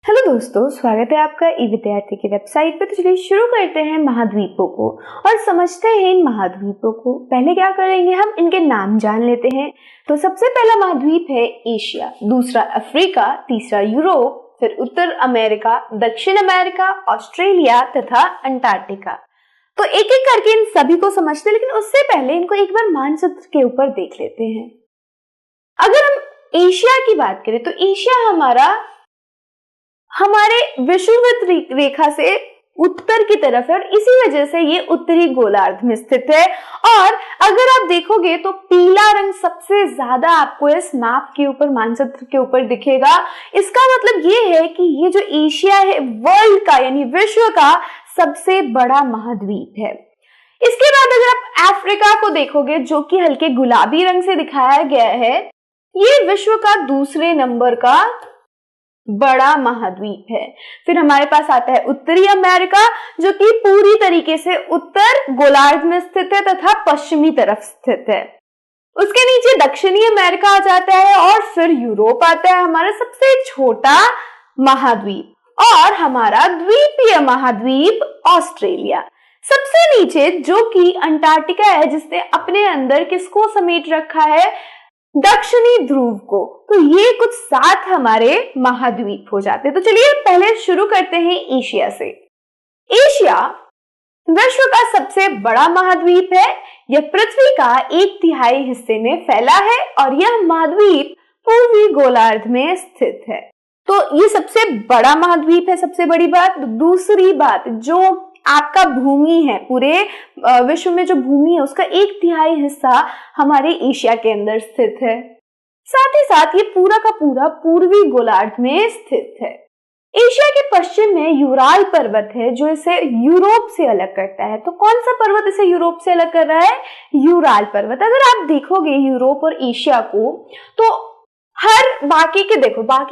Hello दोस्तों, स्वागत है आपका ई विद्यार्थी की वेबसाइट पे। तो चलिए शुरू करते हैं महाद्वीपों को और समझते हैं इन महाद्वीपों को। पहले क्या करेंगे, हम इनके नाम जान लेते हैं। तो सबसे पहला महाद्वीप है एशिया, दूसरा अफ्रीका, तीसरा यूरोप, फिर उत्तर अमेरिका, दक्षिण अमेरिका, ऑस्ट्रेलिया तथा अंटार्कटिका। तो एक एक करके इन सभी को समझते हैं, लेकिन उससे पहले इनको एक बार मानचित्र के ऊपर देख लेते हैं। अगर हम एशिया की बात करें तो एशिया हमारे विषुववृत्त रेखा से उत्तर की तरफ है और इसी वजह से ये उत्तरी गोलार्ध में स्थित है। और अगर आप देखोगे तो पीला रंग सबसे ज्यादा आपको इस मैप के ऊपर, मानचित्र के ऊपर दिखेगा। इसका मतलब ये है कि ये जो एशिया है वर्ल्ड का यानी विश्व का सबसे बड़ा महाद्वीप है। इसके बाद अगर आप अफ्रीका को देखोगे जो कि हल्के गुलाबी रंग से दिखाया गया है, ये विश्व का दूसरे नंबर का बड़ा महाद्वीप है। फिर हमारे पास आता है उत्तरी अमेरिका जो कि पूरी तरीके से उत्तर गोलार्ध में स्थित है तथा पश्चिमी तरफ स्थित है। उसके नीचे दक्षिणी अमेरिका आ जाता है और फिर यूरोप आता है, हमारा सबसे छोटा महाद्वीप। और हमारा द्वीपीय महाद्वीप ऑस्ट्रेलिया सबसे नीचे, जो कि अंटार्कटिका है, जिसने अपने अंदर किसको समेट रखा है, दक्षिणी ध्रुव को। तो ये कुछ 7 हमारे महाद्वीप हो जाते हैं। तो चलिए पहले शुरू करते हैं एशिया से। एशिया विश्व का सबसे बड़ा महाद्वीप है। यह पृथ्वी का 1/3 हिस्से में फैला है और यह महाद्वीप पूर्वी गोलार्ध में स्थित है। तो ये सबसे बड़ा महाद्वीप है, सबसे बड़ी बात। दूसरी बात, जो आपका भूमि है, पूरे विश्व में जो भूमि है उसका 1/3 हिस्सा हमारे एशिया के अंदर स्थित है। साथ ही साथ ये पूरा का पूरा पूर्वी गोलार्ध में स्थित है। एशिया के पश्चिम में यूराल पर्वत है जो इसे यूरोप से अलग करता है। तो कौन सा पर्वत इसे यूरोप से अलग कर रहा है? यूराल पर्वत। अगर आप देखोगे यूरोप और एशिया को, तो बाकी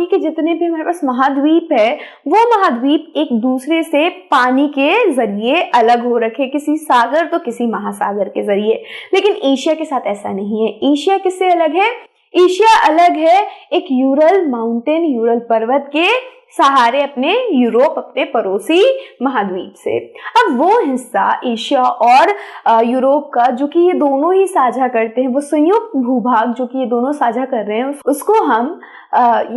के जितने भी हमारे पास महाद्वीप है, वो महाद्वीप एक दूसरे से पानी के जरिए अलग हो रखे, किसी सागर तो किसी महासागर के जरिए। लेकिन एशिया के साथ ऐसा नहीं है। एशिया किससे अलग है? एशिया अलग है एक यूरल पर्वत के सहारे अपने पड़ोसी महाद्वीप से। अब वो हिस्सा एशिया और यूरोप का, जो कि ये दोनों ही साझा करते हैं, वो संयुक्त भूभाग जो कि ये दोनों साझा कर रहे हैं, उसको हम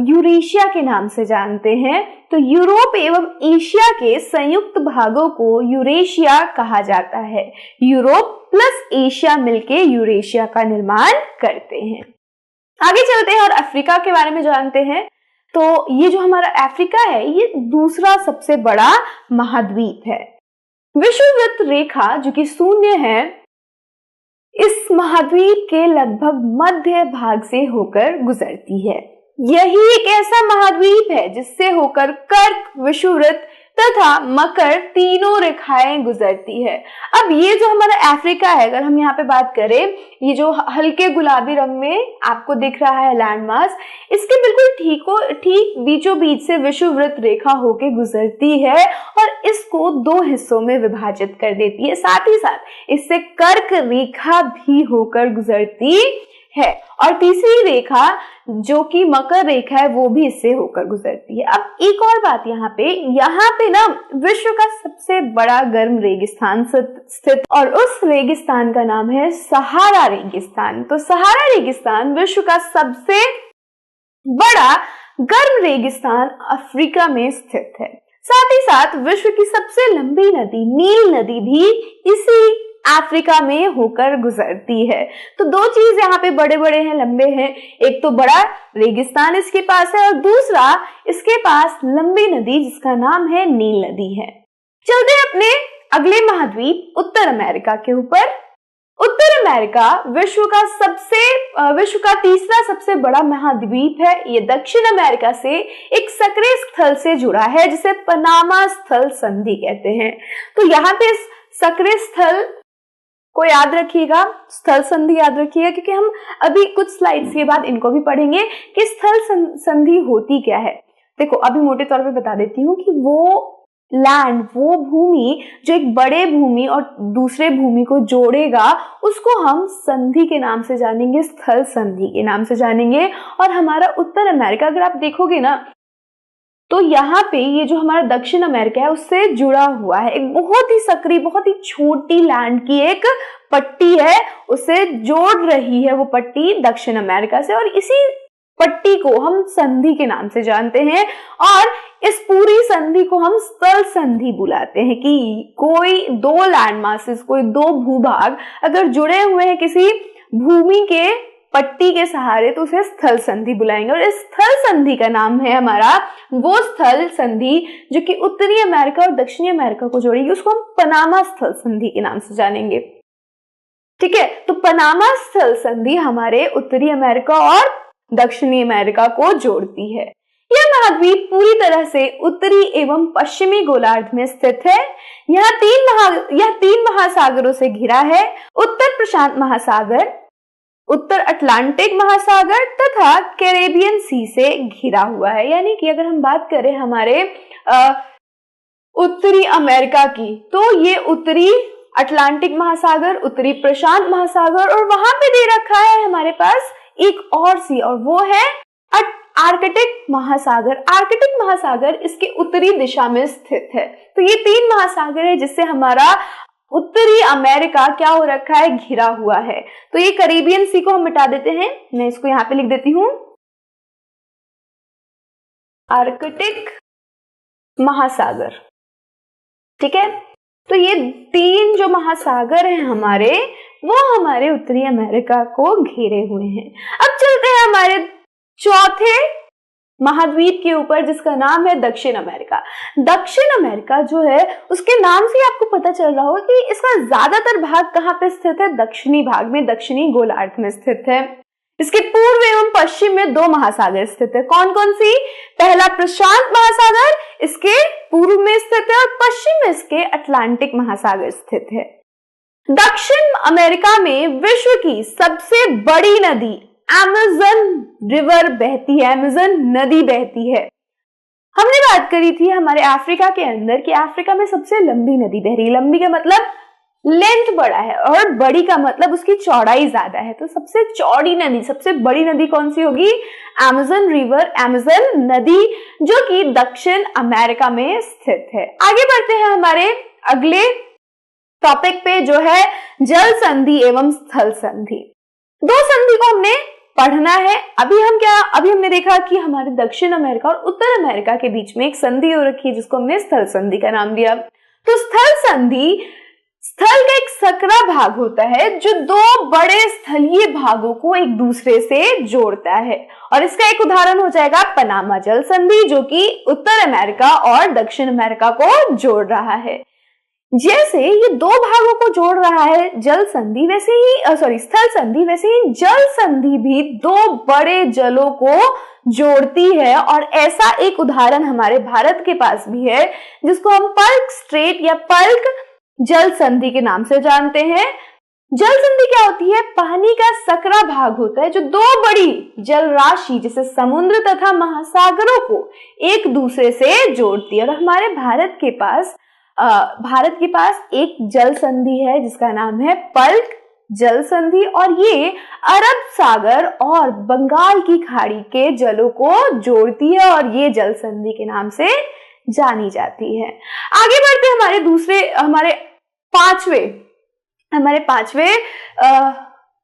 यूरेशिया के नाम से जानते हैं। तो यूरोप एवं एशिया के संयुक्त भागों को यूरेशिया कहा जाता है। यूरोप प्लस एशिया मिलके यूरेशिया का निर्माण करते हैं। आगे चलते हैं और अफ्रीका के बारे में जानते हैं। तो ये जो हमारा अफ्रीका है, ये दूसरा सबसे बड़ा महाद्वीप है। विषुववृत्त रेखा जो कि शून्य है, इस महाद्वीप के लगभग मध्य भाग से होकर गुजरती है। यही एक ऐसा महाद्वीप है जिससे होकर कर्क, विषुववृत्त तथा मकर तीनों रेखाएं गुजरती है। अब ये जो हमारा अफ्रीका है, अगर हम यहाँ पे बात करें, ये जो हल्के गुलाबी रंग में आपको दिख रहा है लैंडमास, इसके बिल्कुल ठीक बीचों बीच से विषुववृत्त रेखा होके गुजरती है और इसको 2 हिस्सों में विभाजित कर देती है। साथ ही साथ इससे कर्क रेखा भी होकर गुजरती है और तीसरी रेखा जो कि मकर रेखा है, वो भी इससे होकर गुजरती है। अब एक और बात, यहाँ पे ना विश्व का सबसे बड़ा गर्म रेगिस्तान स्थित, और उस रेगिस्तान का नाम है सहारा रेगिस्तान। तो सहारा रेगिस्तान विश्व का सबसे बड़ा गर्म रेगिस्तान अफ्रीका में स्थित है। साथ ही साथ विश्व की सबसे लंबी नदी नील नदी भी इसी अफ्रीका में होकर गुजरती है। तो 2 चीज यहाँ पे बड़े हैं, लंबे हैं। एक तो बड़ा रेगिस्तान इसके पास है और दूसरा इसके पास लंबी नदी जिसका नाम है नील नदी है। चलते हैं अपने अगले महाद्वीप उत्तर अमेरिका के ऊपर। उत्तर अमेरिका विश्व का तीसरा सबसे बड़ा महाद्वीप है। ये दक्षिण अमेरिका से एक सक्रिय स्थल से जुड़ा है जिसे पनामा स्थल संधि कहते हैं। तो यहाँ पे इस सक्रिय स्थल को याद रखिएगा, स्थल संधि याद रखिएगा, क्योंकि हम अभी कुछ स्लाइड्स के बाद इनको भी पढ़ेंगे कि स्थल संधि होती क्या है। देखो, अभी मोटे तौर पे बता देती हूँ कि वो भूमि जो एक बड़े भूमि और दूसरे भूमि को जोड़ेगा, उसको हम संधि के नाम से जानेंगे, स्थल संधि के नाम से जानेंगे। और हमारा उत्तर अमेरिका, अगर आप देखोगे ना, तो यहाँ पे ये जो हमारा दक्षिण अमेरिका है उससे जुड़ा हुआ है, एक बहुत ही सक्रिय, बहुत ही छोटी लैंड की एक पट्टी है, उसे जोड़ रही है वो पट्टी दक्षिण अमेरिका से, और इसी पट्टी को हम संधि के नाम से जानते हैं, और इस पूरी संधि को हम स्थल संधि बुलाते हैं कि कोई दो लैंड मासेस, कोई दो भूभाग अगर जुड़े हुए हैं किसी भूमि के पट्टी के सहारे तो उसे स्थल संधि बुलाएंगे। और इस स्थल संधि का नाम है हमारा वो स्थल संधि जो कि उत्तरी अमेरिका और दक्षिणी अमेरिका को जोड़ेगी, उसको हम पनामा स्थल संधि के नाम से जानेंगे। ठीक है, तो पनामा स्थल संधि हमारे उत्तरी अमेरिका और दक्षिणी अमेरिका को जोड़ती है। यह महाद्वीप पूरी तरह से उत्तरी एवं पश्चिमी गोलार्ध में स्थित है। यह तीन महासागरों से घिरा है, उत्तर प्रशांत महासागर, उत्तर अटलांटिक महासागर तथा कैरेबियन सी से घिरा हुआ है। यानी कि अगर हम बात करें हमारे उत्तरी अमेरिका की, तो ये उत्तरी अटलांटिक महासागर, उत्तरी प्रशांत महासागर, और वहां पे दे रखा है हमारे पास एक और सी, और वो है आर्कटिक महासागर। आर्कटिक महासागर इसके उत्तरी दिशा में स्थित है। तो ये तीन महासागर है जिससे हमारा उत्तरी अमेरिका क्या हो रखा है, घिरा हुआ है। तो ये कैरेबियन सी को हम मिटा देते हैं, मैं इसको यहां पे लिख देती हूं, आर्कटिक महासागर। ठीक है, तो ये तीन जो महासागर हैं हमारे, वो हमारे उत्तरी अमेरिका को घेरे हुए हैं। अब चलते हैं हमारे चौथे महाद्वीप के ऊपर जिसका नाम है दक्षिण अमेरिका। दक्षिण अमेरिका जो है उसके नाम से आपको पता चल रहा होगा कि इसका ज्यादातर भाग कहाँ पे स्थित है, दक्षिणी भाग में, दक्षिणी गोलार्ध में स्थित है। इसके पूर्व एवं पश्चिम में दो महासागर स्थित है। कौन कौन सी? पहला प्रशांत महासागर इसके पूर्व में स्थित है, और पश्चिम में इसके अटलांटिक महासागर स्थित है। दक्षिण अमेरिका में विश्व की सबसे बड़ी नदी अमेज़न रिवर बहती है, अमेज़न नदी बहती है। हमने बात करी थी हमारे अफ्रीका के अंदर कि अफ्रीका में सबसे लंबी नदी बह रही है। लंबी का मतलब लेंथ बड़ा है, और बड़ी का मतलब उसकी चौड़ाई ज्यादा है। तो सबसे चौड़ी नदी, सबसे बड़ी नदी कौन सी होगी? अमेज़न रिवर, अमेज़न नदी, जो कि दक्षिण अमेरिका में स्थित है। आगे बढ़ते हैं हमारे अगले टॉपिक पे, जो है जल संधि एवं स्थल संधि। दो संधि को हमने पढ़ना है। अभी हमने देखा कि हमारे दक्षिण अमेरिका और उत्तर अमेरिका के बीच में एक संधि हो रखी है जिसको हमने स्थल संधि का नाम दिया। तो स्थल संधि, स्थल का एक सकरा भाग होता है जो दो बड़े स्थलीय भागों को एक दूसरे से जोड़ता है, और इसका एक उदाहरण हो जाएगा पनामा जल संधि, जो कि उत्तर अमेरिका और दक्षिण अमेरिका को जोड़ रहा है। जैसे ये दो भागों को जोड़ रहा है जल संधि, वैसे ही स्थल संधि, वैसे ही जल संधि भी दो बड़े जलों को जोड़ती है। और ऐसा एक उदाहरण हमारे भारत के पास भी है जिसको हम पर्क स्ट्रेट या पर्क जल संधि के नाम से जानते हैं। जल संधि क्या होती है? पानी का सकरा भाग होता है जो दो बड़ी जल राशि जैसे समुद्र तथा महासागरों को एक दूसरे से जोड़ती है। और हमारे भारत के पास एक जल संधि है जिसका नाम है पर्क जल संधि, और ये अरब सागर और बंगाल की खाड़ी के जलों को जोड़ती है, और ये जल संधि के नाम से जानी जाती है। आगे बढ़ते हमारे पांचवे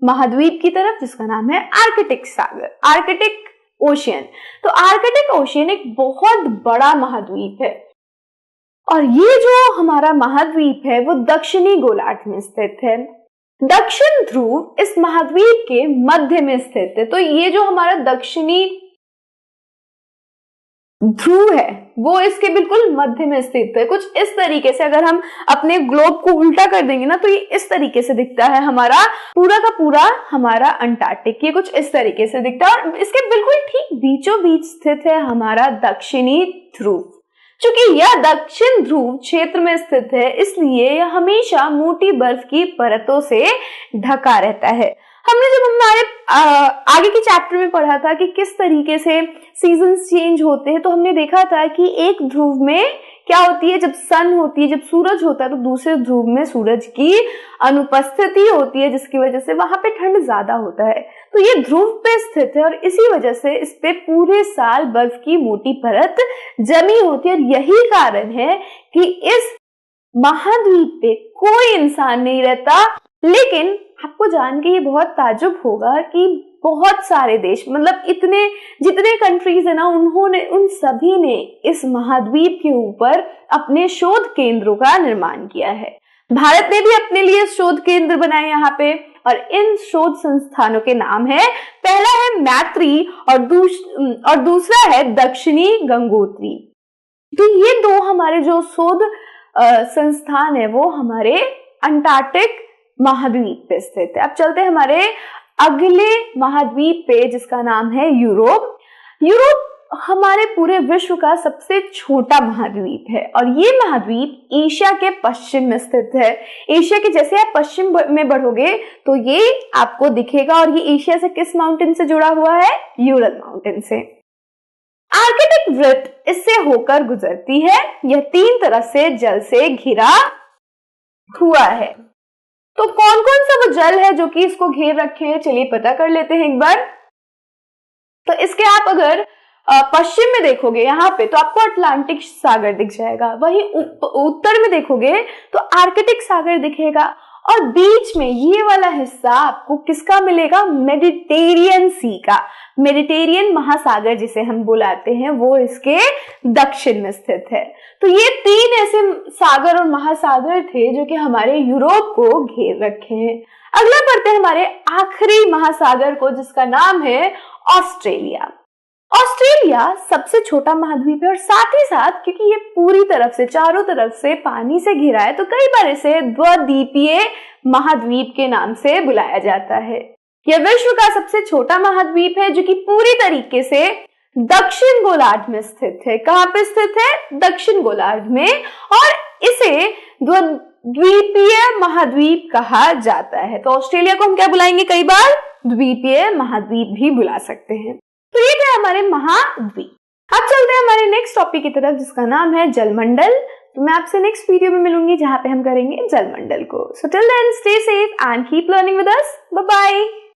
महाद्वीप की तरफ, जिसका नाम है आर्कटिक सागर, आर्कटिक ओशियन। तो आर्कटिक ओशियन एक बहुत बड़ा महाद्वीप है, और ये जो हमारा महाद्वीप है वो दक्षिणी गोलार्ध में स्थित है। दक्षिण ध्रुव इस महाद्वीप के मध्य में स्थित है। तो ये जो हमारा दक्षिणी ध्रुव है वो इसके बिल्कुल मध्य में स्थित है। कुछ इस तरीके से अगर हम अपने ग्लोब को उल्टा कर देंगे ना, तो ये इस तरीके से दिखता है हमारा पूरा का पूरा हमारा अंटार्कटिक, ये कुछ इस तरीके से दिखता है। और इसके बिल्कुल ठीक बीचों बीच स्थित है हमारा दक्षिणी ध्रुव। चूंकि यह दक्षिण ध्रुव क्षेत्र में स्थित है, इसलिए यह हमेशा मोटी बर्फ की परतों से ढका रहता है। हमने जब हमारे आगे के चैप्टर में पढ़ा था कि किस तरीके से सीजन्स चेंज होते हैं, तो हमने देखा था कि एक ध्रुव में क्या होती है, जब सन होती है, जब सूरज होता है, तो दूसरे ध्रुव में सूरज की अनुपस्थिति होती है, जिसकी वजह से वहां पे ठंड ज्यादा होता है। तो ये ध्रुव पे स्थित है और इसी वजह से इस पे पूरे साल बर्फ की मोटी परत जमी होती है। और यही कारण है कि इस महाद्वीप पे कोई इंसान नहीं रहता। लेकिन आपको जान के ये बहुत ताज्जुब होगा कि बहुत सारे देश, मतलब इतने जितने कंट्रीज है ना, उन्होंने उन सभी ने इस महाद्वीप के ऊपर अपने शोध केंद्रों का निर्माण किया है। भारत ने भी अपने लिए शोध केंद्र बनाए यहाँ पे, और इन शोध संस्थानों के नाम है, पहला है मैत्री और दूसरा है दक्षिणी गंगोत्री। तो ये दो हमारे जो शोध संस्थान है वो हमारे अंटार्कटिक महाद्वीप पे स्थित है। अब चलते हैं हमारे अगले महाद्वीप पे जिसका नाम है यूरोप। यूरोप हमारे पूरे विश्व का सबसे छोटा महाद्वीप है और ये महाद्वीप एशिया के पश्चिम में स्थित है। एशिया के जैसे आप पश्चिम में बढ़ोगे तो ये आपको दिखेगा, और ये एशिया से किस माउंटेन से जुड़ा हुआ है? यूरल माउंटेन से। आर्कटिक वृत्त इससे होकर गुजरती है। यह 3 तरफ से जल से घिरा हुआ है। तो कौन कौन सा वो जल है जो कि इसको घेर रखे हैं, चलिए पता कर लेते हैं एक बार। तो इसके आप अगर पश्चिम में देखोगे यहाँ पे तो आपको अटलांटिक सागर दिख जाएगा, वहीं उत्तर में देखोगे तो आर्कटिक सागर दिखेगा, और बीच में ये वाला हिस्सा आपको किसका मिलेगा? मेडिटेरियन सी का। मेडिटेरियन महासागर जिसे हम बुलाते हैं वो इसके दक्षिण में स्थित है। तो ये 3 ऐसे सागर और महासागर थे जो कि हमारे यूरोप को घेर रखे हैं। अगला पढ़ते हैं हमारे आखिरी महासागर को जिसका नाम है ऑस्ट्रेलिया। ऑस्ट्रेलिया सबसे छोटा महाद्वीप है और साथ ही साथ क्योंकि ये पूरी तरफ से चारों तरफ से पानी से घिरा है तो कई बार इसे द्वीपीय महाद्वीप के नाम से बुलाया जाता है। यह विश्व का सबसे छोटा महाद्वीप है जो कि पूरी तरीके से दक्षिण गोलार्ध में स्थित है। कहाँ पे स्थित है? दक्षिण गोलार्ध में, और इसे द्वीपीय महाद्वीप कहा जाता है। तो ऑस्ट्रेलिया को हम क्या बुलाएंगे? कई बार द्वीपीय महाद्वीप भी बुला सकते हैं। तो ये थे हमारे महाद्वीप। अब चलते हैं हमारे नेक्स्ट टॉपिक की तरफ जिसका नाम है जलमंडल। तो मैं आपसे नेक्स्ट वीडियो में मिलूंगी जहां पे हम करेंगे जलमंडल को। So till then stay safe and keep learning with us. Bye bye.